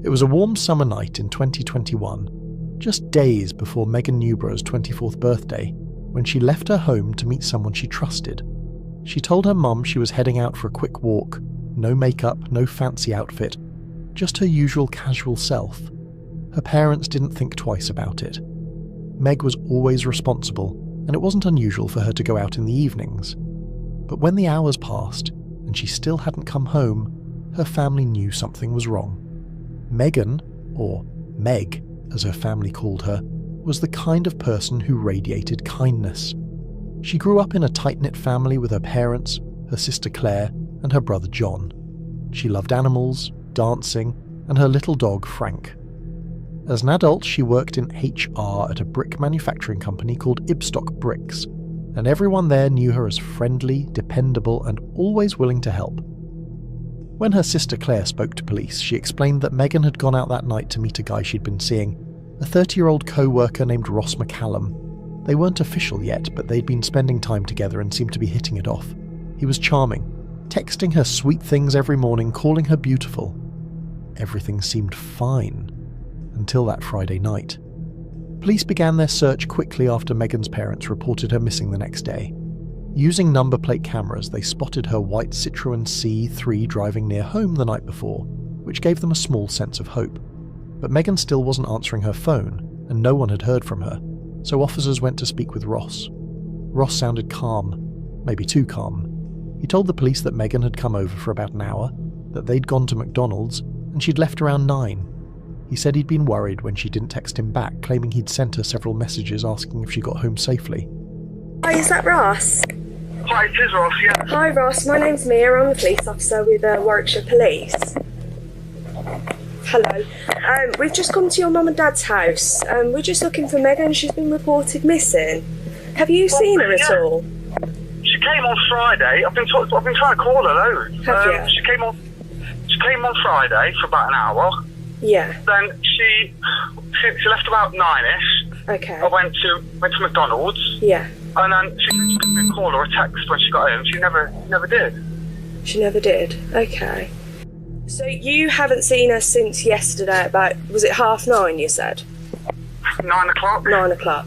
It was a warm summer night in 2021, just days before Megan Newry's 24th birthday, when she left her home to meet someone she trusted. She told her mum she was heading out for a quick walk, no makeup, no fancy outfit, just her usual casual self. Her parents didn't think twice about it. Meg was always responsible, and it wasn't unusual for her to go out in the evenings. But when the hours passed, and she still hadn't come home, her family knew something was wrong. Megan, or Meg as her family called her, was the kind of person who radiated kindness. She grew up in a tight-knit family with her parents, her sister Claire, and her brother John. She loved animals, dancing, and her little dog Frank. As an adult, she worked in HR at a brick manufacturing company called Ibstock Bricks, and everyone there knew her as friendly, dependable, and always willing to help. When her sister Claire spoke to police, she explained that Megan had gone out that night to meet a guy she'd been seeing, a 30-year-old co-worker named Ross McCallum. They weren't official yet, but they'd been spending time together and seemed to be hitting it off. He was charming, texting her sweet things every morning, calling her beautiful. Everything seemed fine, until that Friday night. Police began their search quickly after Megan's parents reported her missing the next day. Using number plate cameras, they spotted her white Citroën C3 driving near home the night before, which gave them a small sense of hope. But Megan still wasn't answering her phone, and no one had heard from her, so officers went to speak with Ross. Ross sounded calm, maybe too calm. He told the police that Megan had come over for about an hour, that they'd gone to McDonald's, and she'd left around 9. He said he'd been worried when she didn't text him back, claiming he'd sent her several messages asking if she got home safely. Hi, is that Ross? Hi, it is Ross, yeah. Hi Ross, my name's Mia, I'm a police officer with Warwickshire Police. Hello. We've just come to your mum and dad's house. We're just looking for Megan, she's been reported missing. Have you seen her at all? She came on Friday. I've been trying to call her loads. Have you? She came on Friday for about an hour. Yeah. Then she left about 9ish. Okay. I went to McDonald's. Yeah. And then she said she could me a call or a text when she got home. She never did. She never did? Okay. So you haven't seen her since yesterday about, was it 9:30 you said? 9 o'clock. 9 o'clock.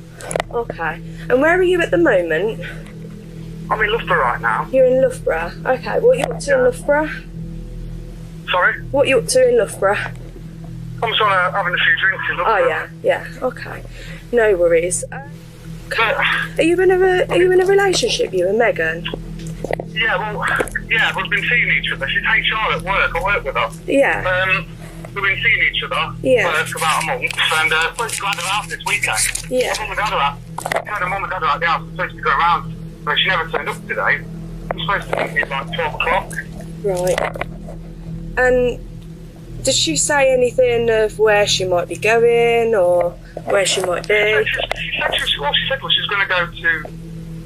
Okay. And where are you at the moment? I'm in Loughborough right now. You're in Loughborough? Okay. What are you up to in Loughborough? Sorry? What are you up to in Loughborough? I'm sort of having a few drinks in Loughborough. Oh yeah. Okay. No worries. But, Are you in a relationship, you and Megan? We've been seeing each other. She's HR at work. I work with her. Yeah. We've been seeing each other for about a month, and we're supposed to go out of the house this weekend. Yeah. Her mum and dad are at the house. We're supposed to go around, but she never turned up today. We're supposed to meet at like 12 o'clock. Right. And did she say anything of where she might be going or where she might be? She said she was going to go to...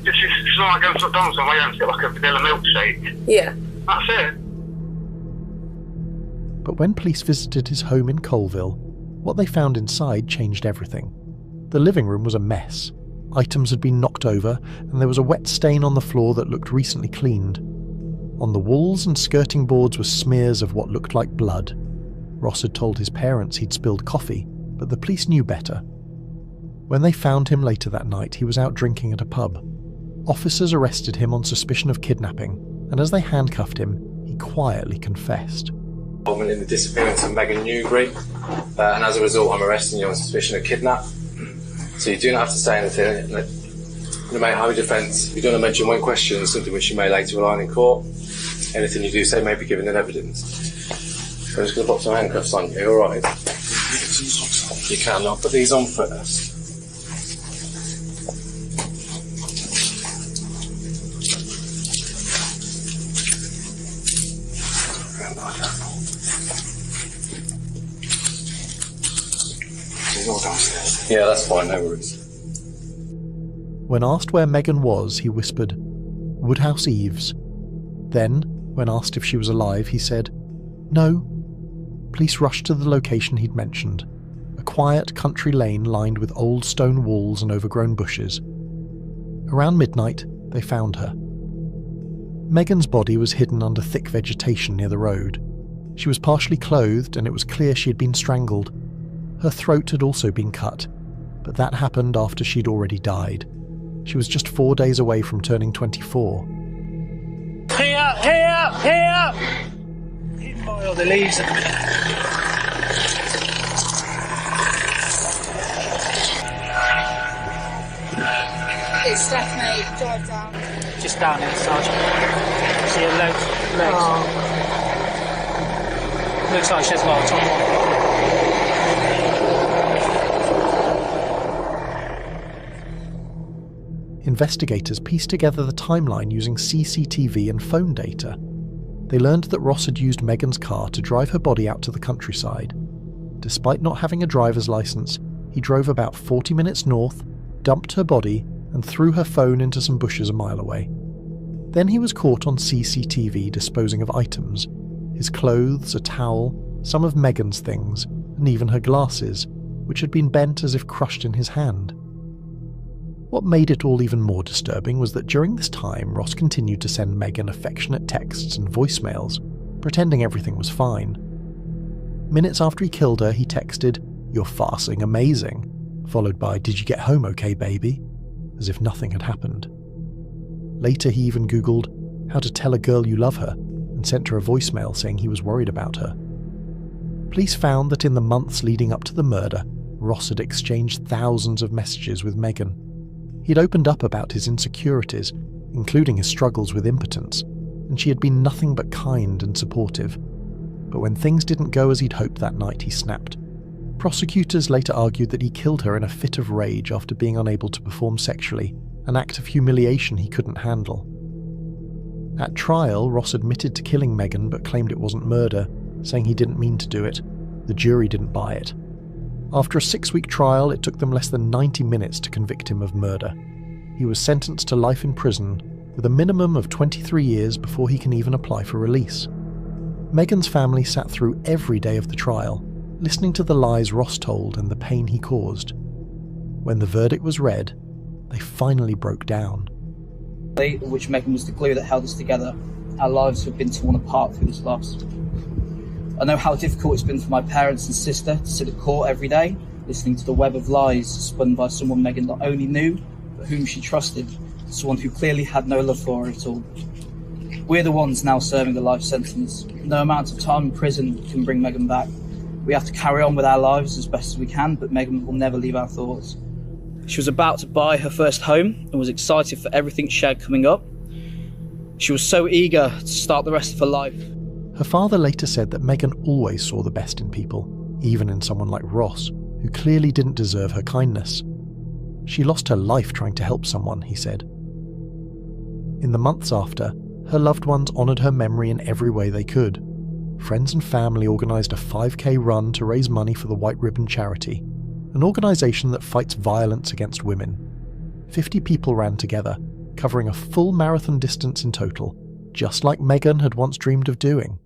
She's like going to McDonald's on the way home to get like a vanilla milkshake. Yeah. That's it. But when police visited his home in Colville, what they found inside changed everything. The living room was a mess. Items had been knocked over, and there was a wet stain on the floor that looked recently cleaned. On the walls and skirting boards were smears of what looked like blood. Ross had told his parents he'd spilled coffee, but the police knew better. When they found him later that night, he was out drinking at a pub. Officers arrested him on suspicion of kidnapping, and as they handcuffed him, he quietly confessed. Involvement in the disappearance of Megan Newry, and as a result I'm arresting you on suspicion of kidnap. So you do not have to say anything. No matter how you defence, if you don't mention one question, something which you may later rely on in court, anything you do say may be given in evidence. So I'm just going to put some handcuffs on you, alright? You can, I'll put these on first. Yeah, that's fine, no worries. When asked where Megan was, he whispered, "Woodhouse Eaves." Then, when asked if she was alive, he said, "No." Police rushed to the location he'd mentioned, a quiet country lane lined with old stone walls and overgrown bushes. Around midnight, they found her. Megan's body was hidden under thick vegetation near the road. She was partially clothed and it was clear she had been strangled. Her throat had also been cut, but that happened after she'd already died. She was just 4 days away from turning 24. Here! Hidden by all the leaves at the minute. It's Steph, mate. Drive down. Just down here, Sergeant. See her legs? Oh. Looks like she has a lot of time. Investigators pieced together the timeline using CCTV and phone data. They learned that Ross had used Megan's car to drive her body out to the countryside. Despite not having a driver's license, he drove about 40 minutes north, dumped her body, and threw her phone into some bushes a mile away. Then he was caught on CCTV disposing of items: his clothes, a towel, some of Megan's things, and even her glasses, which had been bent as if crushed in his hand. What made it all even more disturbing was that during this time, Ross continued to send Megan affectionate texts and voicemails, pretending everything was fine. Minutes after he killed her, he texted, "You're farcing amazing," followed by, "Did you get home okay, baby?" as if nothing had happened. Later he even Googled how to tell a girl you love her and sent her a voicemail saying he was worried about her. Police found that in the months leading up to the murder, Ross had exchanged thousands of messages with Megan. He'd opened up about his insecurities, including his struggles with impotence, and she had been nothing but kind and supportive. But when things didn't go as he'd hoped that night, he snapped. Prosecutors later argued that he killed her in a fit of rage after being unable to perform sexually, an act of humiliation he couldn't handle. At trial, Ross admitted to killing Megan but claimed it wasn't murder, saying he didn't mean to do it. The jury didn't buy it. After a 6-week trial, it took them less than 90 minutes to convict him of murder. He was sentenced to life in prison, with a minimum of 23 years before he can even apply for release. Megan's family sat through every day of the trial, listening to the lies Ross told and the pain he caused. When the verdict was read, they finally broke down. Which Megan was the glue that held us together. Our lives have been torn apart through this loss. I know how difficult it's been for my parents and sister to sit at court every day, listening to the web of lies spun by someone Megan not only knew, but whom she trusted, someone who clearly had no love for her at all. We're the ones now serving a life sentence. No amount of time in prison can bring Megan back. We have to carry on with our lives as best as we can, but Megan will never leave our thoughts. She was about to buy her first home and was excited for everything she had coming up. She was so eager to start the rest of her life. Her father later said that Megan always saw the best in people, even in someone like Ross, who clearly didn't deserve her kindness. She lost her life trying to help someone, he said. In the months after, her loved ones honoured her memory in every way they could. Friends and family organised a 5K run to raise money for the White Ribbon Charity, an organisation that fights violence against women. 50 people ran together, covering a full marathon distance in total, just like Megan had once dreamed of doing.